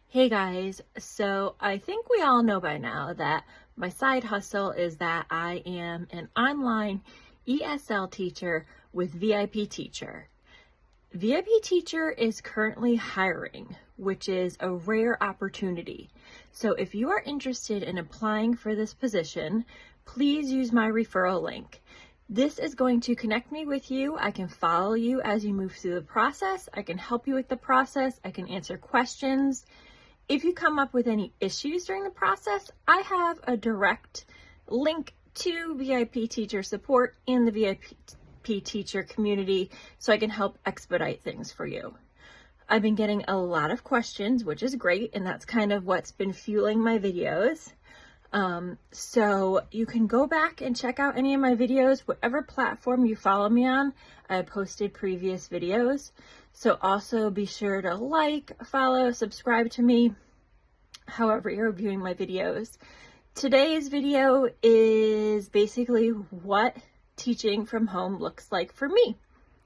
Hey guys, so I think we all know by now that my side hustle is that I am an online ESL teacher with VIPTeacher. VIPTeacher is currently hiring, which is a rare opportunity. So if you are interested in applying for this position, please use my referral link. This is going to connect me with you. I can follow you as you move through the process. I can help you with the process. I can answer questions. If you come up with any issues during the process, I have a direct link to VIPTeacher support in the VIPTeacher community, so I can help expedite things for you. I've been getting a lot of questions, which is great, and that's kind of what's been fueling my videos. So you can go back and check out any of my videos, whatever platform you follow me on. I posted previous videos. So also be sure to like, follow, subscribe to me, however you're viewing my videos. Today's video is basically what teaching from home looks like for me.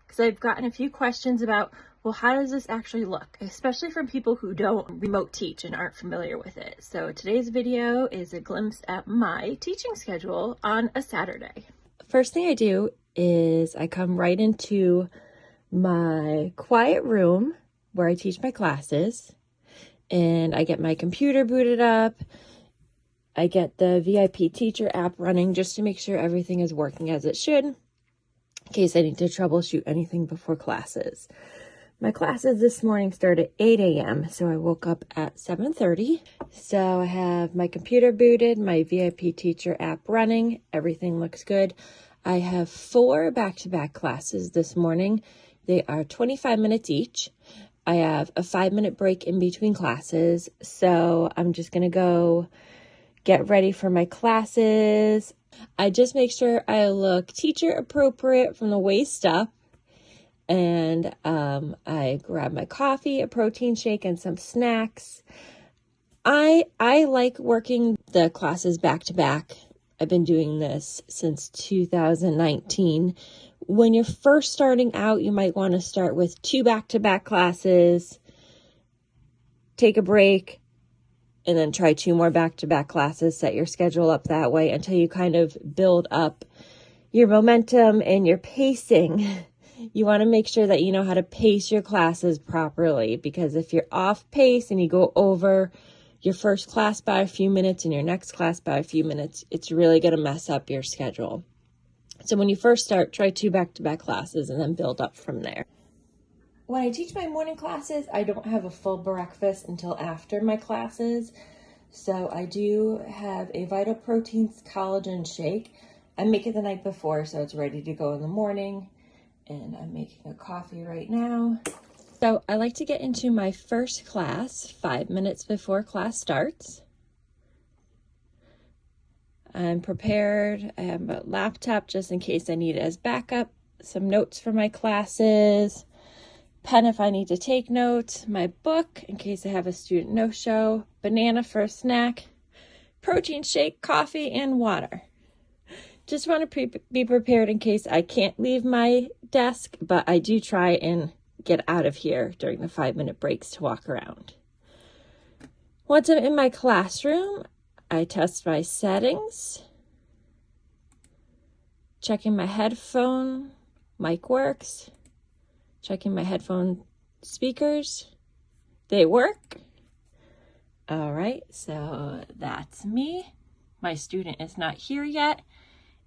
Because I've gotten a few questions about, well, how does this actually look? Especially from people who don't remote teach and aren't familiar with it. So today's video is a glimpse at my teaching schedule on a Saturday. First thing I do is I come right into my quiet room where I teach my classes, and I get my computer booted up. I get the VIPTeacher app running just to make sure everything is working as it should, in case I need to troubleshoot anything before classes. My classes this morning start at 8 a.m., so I woke up at 7:30. So I have my computer booted, my VIPTeacher app running, everything looks good. I have 4 back-to-back classes this morning. They are 25 minutes each. I have a 5-minute break in between classes, so I'm just going to go get ready for my classes. I just make sure I look teacher appropriate from the waist up. And I grab my coffee, a protein shake, and some snacks. I like working the classes back to back. I've been doing this since 2019. When you're first starting out, you might want to start with 2 back-to-back classes, take a break, and then try 2 more back-to-back classes. Set your schedule up that way until you kind of build up your momentum and your pacing. You want to make sure that you know how to pace your classes properly, because if you're off pace and you go over your first class by a few minutes and your next class by a few minutes, it's really going to mess up your schedule. So when you first start, try 2 back-to-back classes and then build up from there. When I teach my morning classes, I don't have a full breakfast until after my classes. So I do have a Vital Proteins collagen shake. I make it the night before, so it's ready to go in the morning. And I'm making a coffee right now. So I like to get into my first class 5 minutes before class starts. I'm prepared. I have a laptop just in case I need it as backup. Some notes for my classes. Pen if I need to take notes. My book in case I have a student no-show. Banana for a snack. Protein shake, coffee, and water. Just want to be prepared in case I can't leave my desk, but I do try and get out of here during the 5-minute breaks to walk around. Once I'm in my classroom, I test my settings, checking my headphone mic works, checking my headphone speakers. They work. All right, so that's me. My student is not here yet.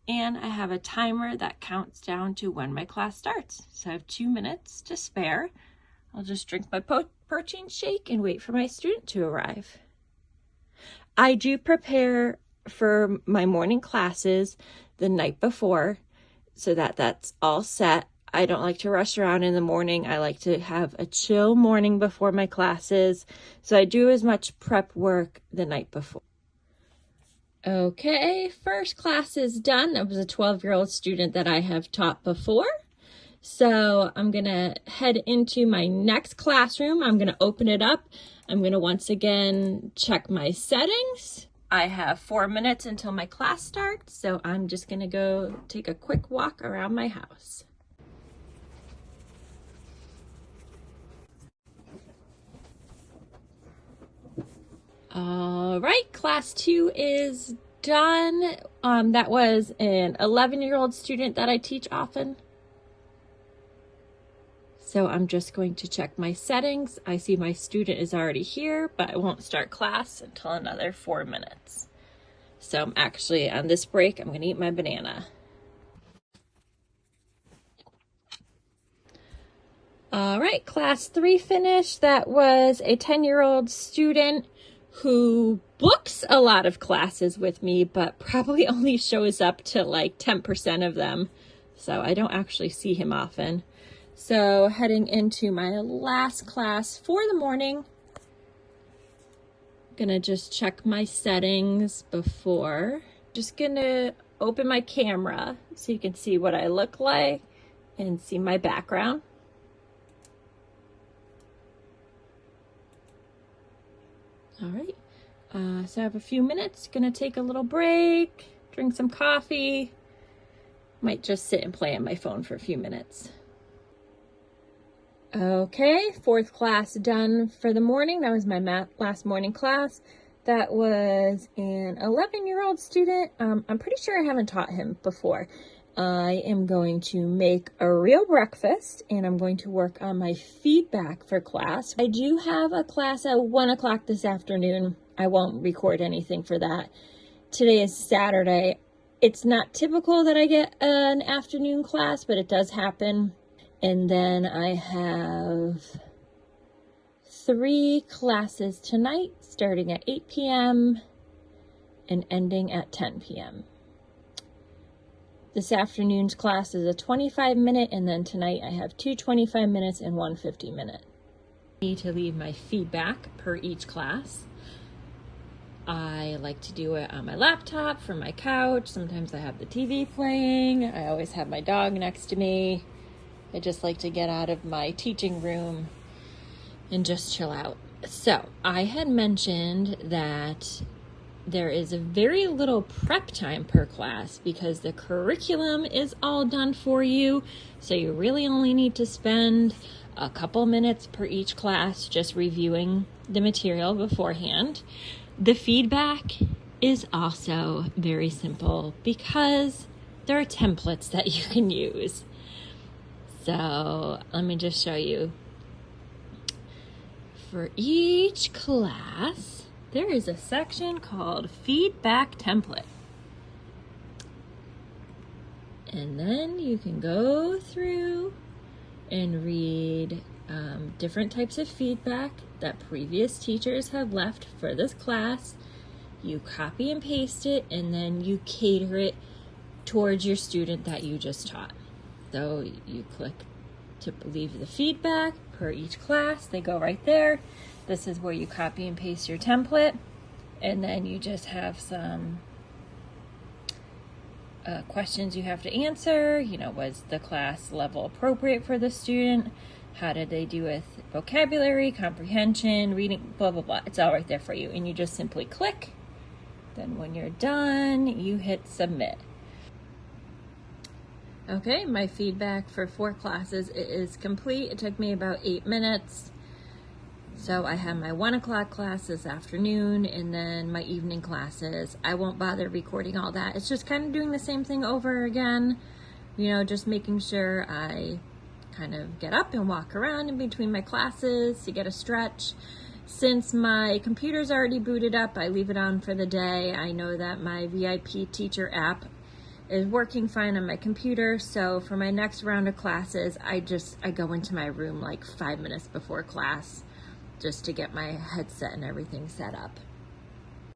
And I have a timer that counts down to when my class starts. So I have 2 minutes to spare. I'll just drink my protein shake and wait for my student to arrive. I do prepare for my morning classes the night before so that that's all set. I don't like to rush around in the morning. I like to have a chill morning before my classes. So I do as much prep work the night before. Okay, first class is done. It was a 12-year-old student that I have taught before. So I'm going to head into my next classroom. I'm going to open it up. I'm going to once again check my settings. I have 4 minutes until my class starts, so I'm just going to go take a quick walk around my house. All right, class 2 is done. That was an 11-year-old student that I teach often. So I'm just going to check my settings. I see my student is already here, but I won't start class until another 4 minutes. So I'm actually on this break, I'm gonna eat my banana. All right, class 3 finished. That was a 10-year-old student who books a lot of classes with me, but probably only shows up to like 10% of them. So I don't actually see him often. So heading into my last class for the morning, I'm gonna just check my settings before. Just gonna open my camera so you can see what I look like and see my background. All right, so I have a few minutes, gonna take a little break, drink some coffee, might just sit and play on my phone for a few minutes. Okay, 4th class done for the morning. That was my last morning class. That was an 11-year-old student. I'm pretty sure I haven't taught him before. I am going to make a real breakfast and I'm going to work on my feedback for class. I do have a class at 1 o'clock this afternoon. I won't record anything for that. Today is Saturday. It's not typical that I get an afternoon class, but it does happen. And then I have 3 classes tonight, starting at 8 p.m. and ending at 10 p.m. This afternoon's class is a 25-minute, and then tonight I have 2 25 minutes and 1 50-minute. I need to leave my feedback per each class. I like to do it on my laptop, from my couch. Sometimes I have the TV playing. I always have my dog next to me. I just like to get out of my teaching room and just chill out. So I had mentioned that there is a very little prep time per class because the curriculum is all done for you. So you really only need to spend a couple minutes per each class just reviewing the material beforehand. The feedback is also very simple because there are templates that you can use. So let me just show you. For each class, there is a section called Feedback Template. And then you can go through and read different types of feedback that previous teachers have left for this class. You copy and paste it, and then you cater it towards your student that you just taught. So you click to leave the feedback per each class. They go right there. This is where you copy and paste your template. And then you just have some questions you have to answer. You know, was the class level appropriate for the student? How did they do with vocabulary, comprehension, reading, blah, blah, blah. It's all right there for you. And you just simply click. Then when you're done, you hit submit. Okay, my feedback for 4 classes is complete. It took me about 8 minutes. So I have my 1 o'clock class this afternoon and then my evening classes. I won't bother recording all that. It's just kind of doing the same thing over again. You know, just making sure I kind of get up and walk around in between my classes to get a stretch. Since my computer's already booted up, I leave it on for the day. I know that my VIPTeacher app is working fine on my computer, so for my next round of classes, I go into my room like 5 minutes before class just to get my headset and everything set up.